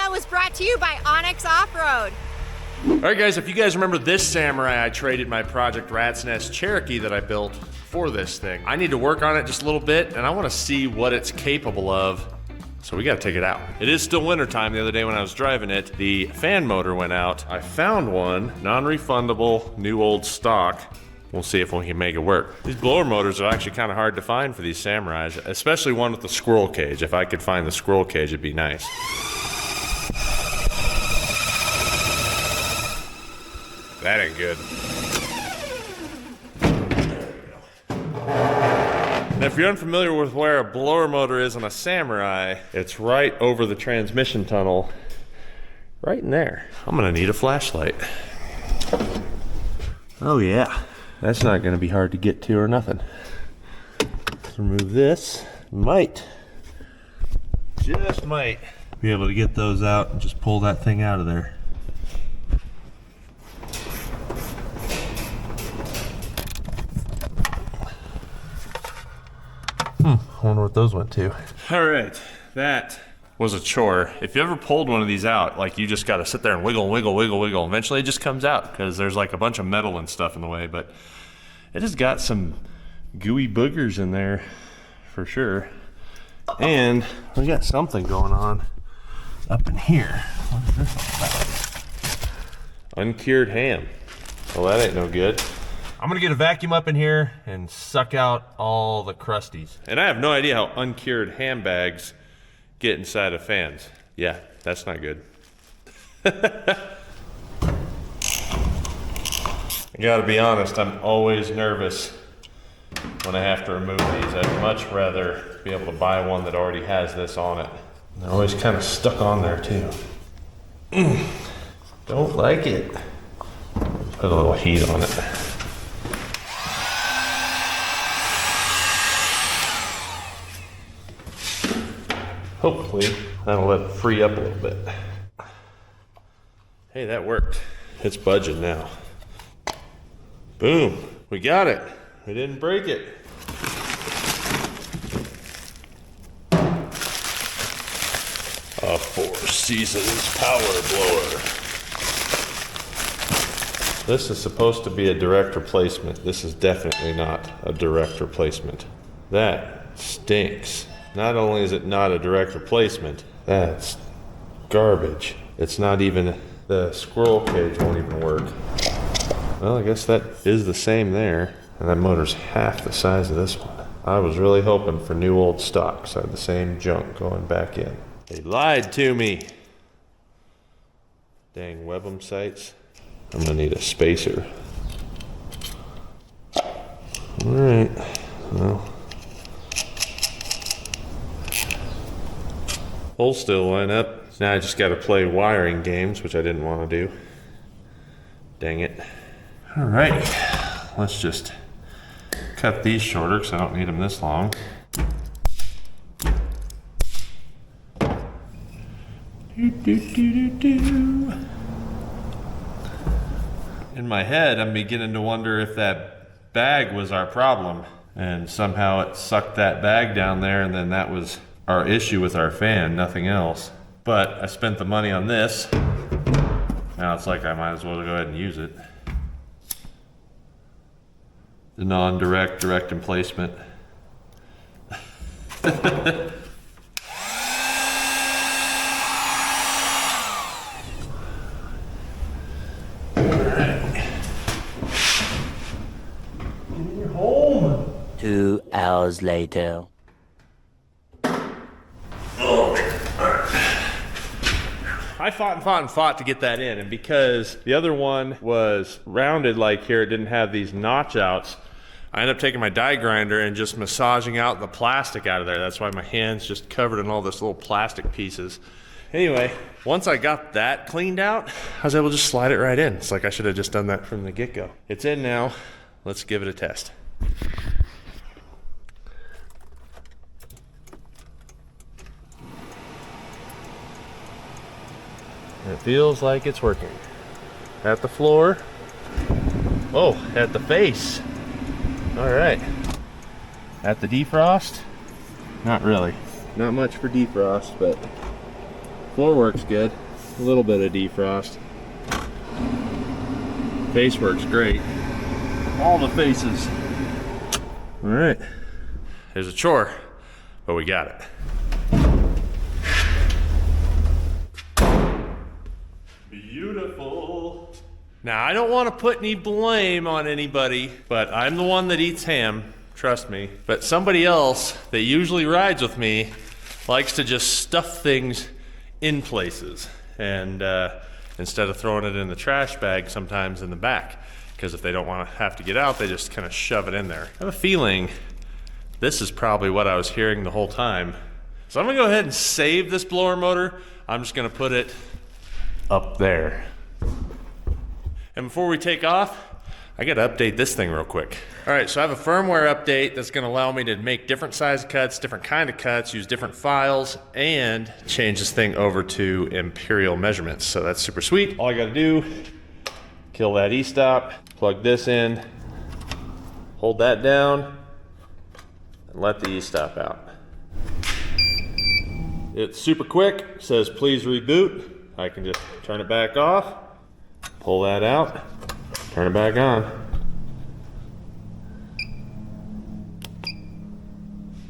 video was brought to you by OnX Offroad. Alright guys, if you guys remember this Samurai, I traded my Project Rat's Nest Cherokee that I built for this thing. I need to work on it just a little bit, and I want to see what it's capable of. So we gotta take it out. It is still wintertime. The other day when I was driving it, the fan motor went out. I found one, non-refundable, new old stock. We'll see if we can make it work. These blower motors are actually kind of hard to find for these Samurais, especially one with the squirrel cage. If I could find the squirrel cage, it'd be nice. That ain't good. And if you're unfamiliar with where a blower motor is on a Samurai, it's right over the transmission tunnel, right in there. I'm gonna need a flashlight. Oh yeah, that's not gonna be hard to get to or nothing. Let's remove this. Just might be able to get those out and just pull that thing out of there. I wonder what those went to. All right, that was a chore. If you ever pulled one of these out, like you just gotta sit there and wiggle, wiggle, wiggle, wiggle. Eventually it just comes out because there's like a bunch of metal and stuff in the way, but it has got some gooey boogers in there for sure. And we got something going on up in here. What is this all about? Uncured ham. Well, that ain't no good. I'm gonna get a vacuum up in here and suck out all the crusties. And I have no idea how uncured ham bags get inside of fans. Yeah, that's not good. I gotta be honest, I'm always nervous when I have to remove these. I'd much rather be able to buy one that already has this on it. They're always kind of stuck on there too. Don't like it. Put a little heat on it. Hopefully, that'll let it free up a little bit. Hey, that worked. It's budging now. Boom, we got it. We didn't break it. A Four Seasons power blower. This is supposed to be a direct replacement. This is definitely not a direct replacement. That stinks. Not only is it not a direct replacement, that's garbage. It's not even, the squirrel cage won't even work. Well, I guess that is the same there. And that motor's half the size of this one. I was really hoping for new old stock, so I had the same junk going back in. They lied to me. Dang Web'em sites. I'm gonna need a spacer. All right, well. Hold still line up. Now I just gotta play wiring games, which I didn't want to do. Dang it. Alrighty, let's just cut these shorter because I don't need them this long. In my head, I'm beginning to wonder if that bag was our problem, and somehow it sucked that bag down there, and then that was our issue with our fan, nothing else. But I spent the money on this. Now it's like I might as well go ahead and use it. The non-direct, direct emplacement. You're home. 2 hours later. I fought to get that in, and because the other one was rounded like here, it didn't have these notch outs, I ended up taking my die grinder and just massaging out the plastic out of there. That's why my hand's just covered in all this little plastic pieces. Anyway, once I got that cleaned out, I was able to just slide it right in. It's like I should have just done that from the get-go. It's in now. Let's give it a test. It feels like it's working. At the floor. Oh, at the face. All right. At the defrost? Not really. Not much for defrost, but Floor works good. A little bit of defrost. Face works great. All the faces. All right. There's a chore, but we got it. Beautiful. Now, I don't want to put any blame on anybody, but I'm the one that eats ham, trust me. But somebody else that usually rides with me likes to just stuff things in places. And instead of throwing it in the trash bag, sometimes in the back. Because if they don't want to have to get out, they just kind of shove it in there. I have a feeling this is probably what I was hearing the whole time. So I'm gonna go ahead and save this blower motor. I'm just gonna put it up there. And before we take off, I gotta update this thing real quick. All right, so I have a firmware update that's gonna allow me to make different size cuts, different kind of cuts, use different files, and change this thing over to imperial measurements. So that's super sweet. All I gotta do, kill that e-stop, plug this in, hold that down, and let the e-stop out. It's super quick, says please reboot. I can just turn it back off, pull that out, turn it back on.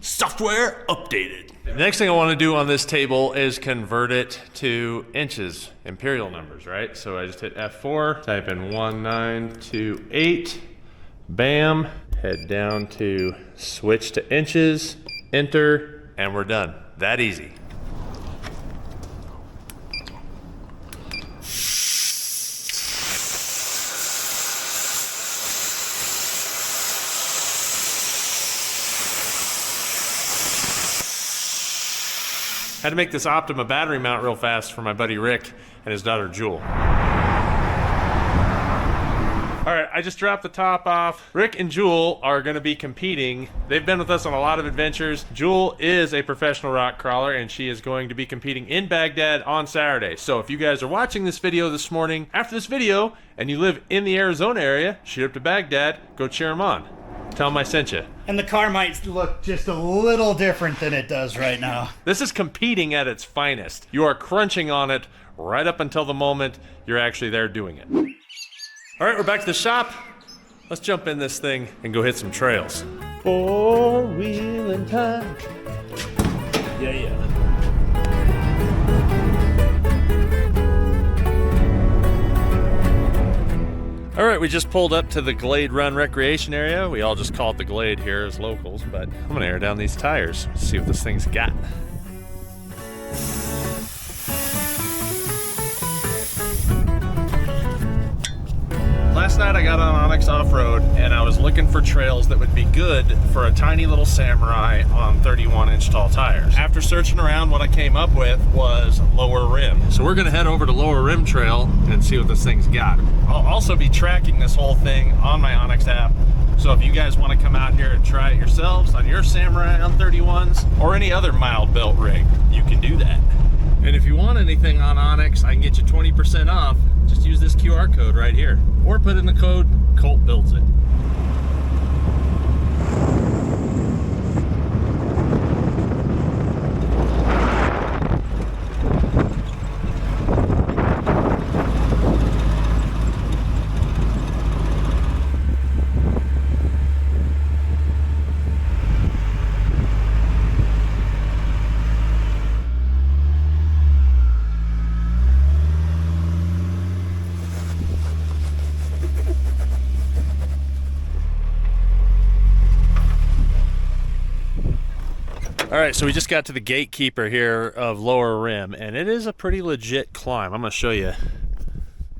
Software updated. The next thing I want to do on this table is convert it to inches, imperial numbers, right? So I just hit F4, type in 1928, bam, head down to switch to inches, enter, and we're done. That easy. Had to make this Optima battery mount real fast for my buddy Rick and his daughter Jewel. All right, I just dropped the top off. Rick and Jewel are gonna be competing. They've been with us on a lot of adventures. Jewel is a professional rock crawler and she is going to be competing in Baghdad on Saturday. So if you guys are watching this video this morning, after this video, and you live in the Arizona area, shoot up to Baghdad, go cheer them on. Tell them I sent you. And the car might look just a little different than it does right now. This is competing at its finest. You are crunching on it right up until the moment you're actually there doing it. All right, we're back to the shop. Let's jump in this thing and go hit some trails. Four-wheeling time. Yeah. All right, we just pulled up to the Glade Run Recreation Area. We all just call it the Glade here as locals, but I'm gonna air down these tires, see what this thing's got. Last night I got on OnX Offroad and I was looking for trails that would be good for a tiny little Samurai on 31-inch tall tires. After searching around, what I came up with was lower rim. So we're gonna head over to Lower Rim Trail and see what this thing's got. I'll also be tracking this whole thing on my OnX app. So if you guys wanna come out here and try it yourselves on your Samurai on 31s or any other mild built rig, you can do that. And if you want anything on OnX, I can get you 20% off. Just use this QR code right here. Or put in the code, Colt builds it. All right, so we just got to the gatekeeper here of Lower Rim, and it is a pretty legit climb. I'm gonna show you.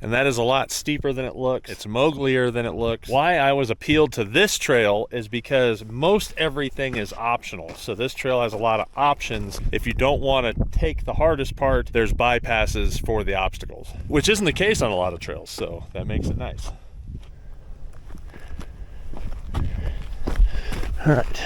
And that is a lot steeper than it looks. It's mogglier than it looks. Why I was appealed to this trail is because most everything is optional. So this trail has a lot of options. If you don't want to take the hardest part, there's bypasses for the obstacles, which isn't the case on a lot of trails, so that makes it nice. All right.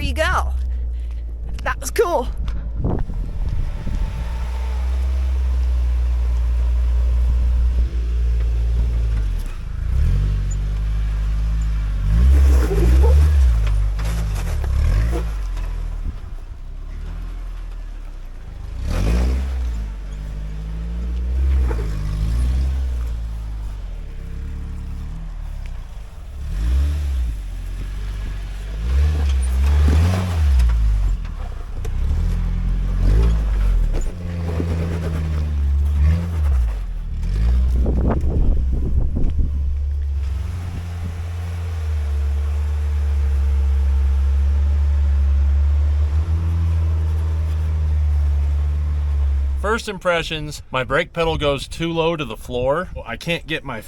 you go. That was cool. First impressions, my brake pedal goes too low to the floor. I can't get my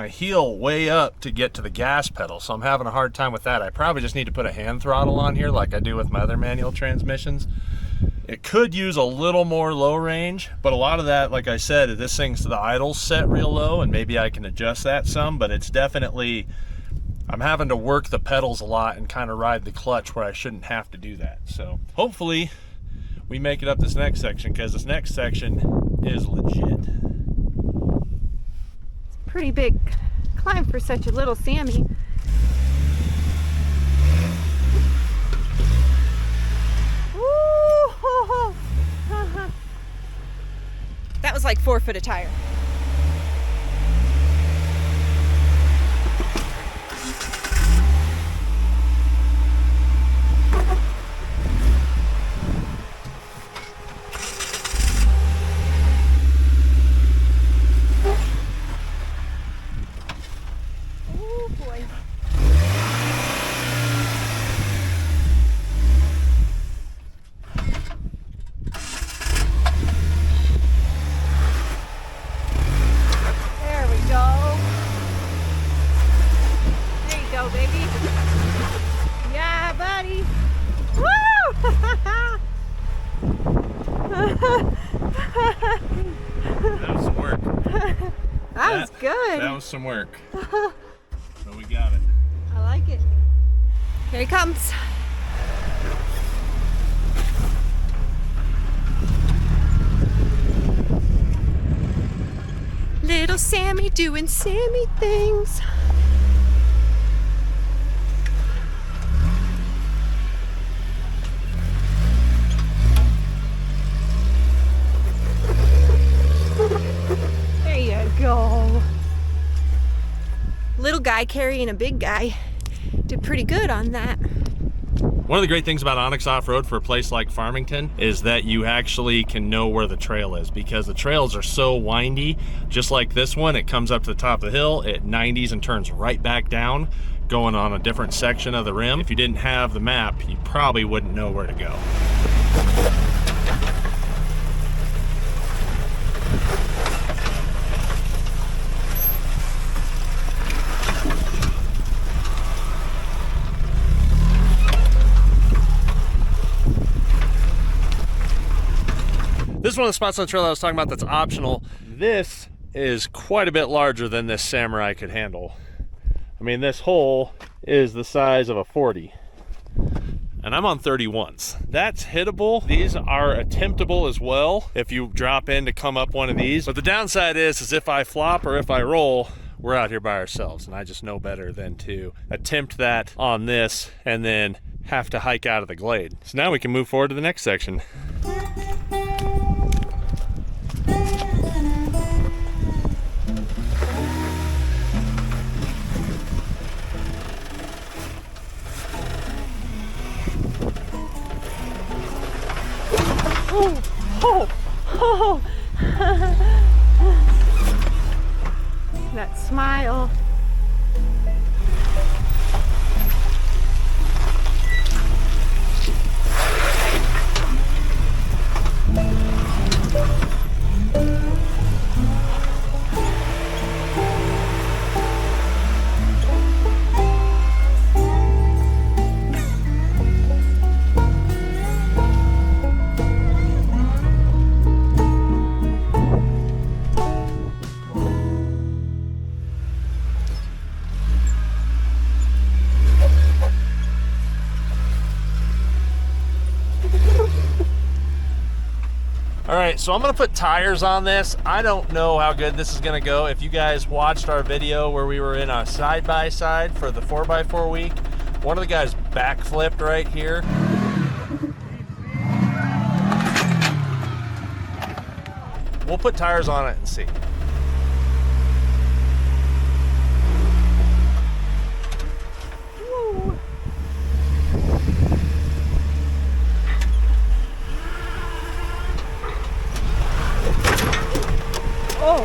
heel way up to get to the gas pedal, so I'm having a hard time with that. I probably just need to put a hand throttle on here like I do with my other manual transmissions. It could use a little more low range, but a lot of that, like I said, this thing's the idle's set real low, and maybe I can adjust that some, but it's definitely, I'm having to work the pedals a lot and kind of ride the clutch where I shouldn't have to do that. So hopefully we make it up this next section, because this next section is legit. It's a pretty big climb for such a little Sammy. Woo! That was like 4 foot of tire. That was some work. But we got it. I like it. Here he comes. Little Sammy doing Sammy things. There you go. Little guy carrying a big guy. Did pretty good on that. One of the great things about OnX Offroad for a place like Farmington is that you actually can know where the trail is, because the trails are so windy. Just like this one, it comes up to the top of the hill, it 90s and turns right back down, going on a different section of the rim. If you didn't have the map, you probably wouldn't know where to go. This is one of the spots on the trail I was talking about that's optional. This is quite a bit larger than this Samurai could handle. I mean, this hole is the size of a 40. And I'm on 31s. That's hittable. These are attemptable as well if you drop in to come up one of these. But the downside is if I flop or if I roll, we're out here by ourselves. And I just know better than to attempt that on this and then have to hike out of the glade. So now we can move forward to the next section. That smile. right, so I'm gonna put tires on this. I don't know how good this is gonna go. If you guys watched our video where we were in a side-by-side for the 4x4 week, one of the guys backflipped right here. We'll put tires on it and see. Oh.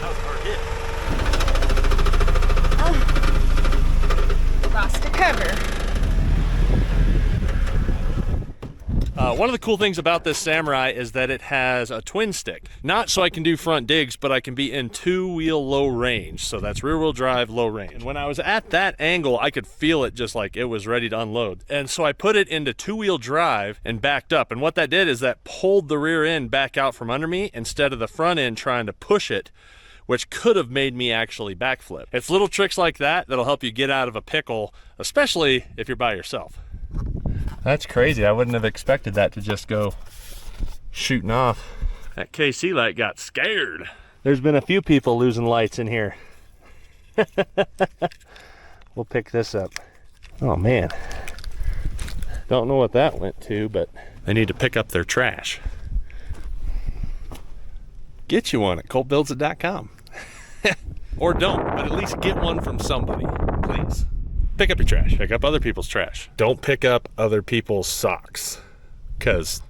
That was a hard hit. Lost a cover. One of the cool things about this Samurai is that it has a twin stick. Not so I can do front digs, but I can be in two-wheel low range. So that's rear-wheel drive, low range. And when I was at that angle, I could feel it just like it was ready to unload. And so I put it into two-wheel drive and backed up. And what that did is that pulled the rear end back out from under me instead of the front end trying to push it, which could have made me actually backflip. It's little tricks like that that'll help you get out of a pickle, especially if you're by yourself. That's crazy. I wouldn't have expected that to just go shooting off. That KC light got scared. There's been a few people losing lights in here. We'll pick this up. Oh man. Don't know what that went to, but they need to pick up their trash. Get you one at coltbuildsit.com. Or don't, but at least get one from somebody, please. Pick up your trash. Pick up other people's trash. Don't pick up other people's socks, because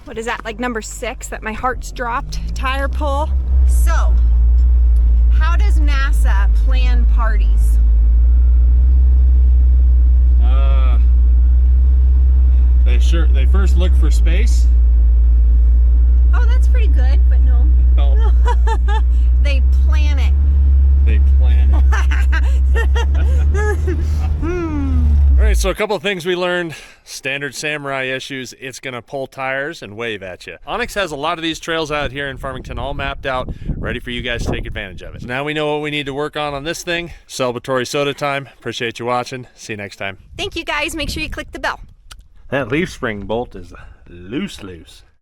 What is that, like number 6 that my heart's dropped? Tire pull. So, how does NASA plan parties? They first look for space. Oh, that's pretty good, but no. Oh, They plan it. they plan it. All right, so a couple of things we learned. Standard Samurai issues, it's gonna pull tires and wave at you. OnX has a lot of these trails out here in Farmington all mapped out, ready for you guys to take advantage of it. So now we know what we need to work on this thing. Celebratory soda time. Appreciate you watching. See you next time. Thank you guys. Make sure you click the bell. That leaf spring bolt is loose.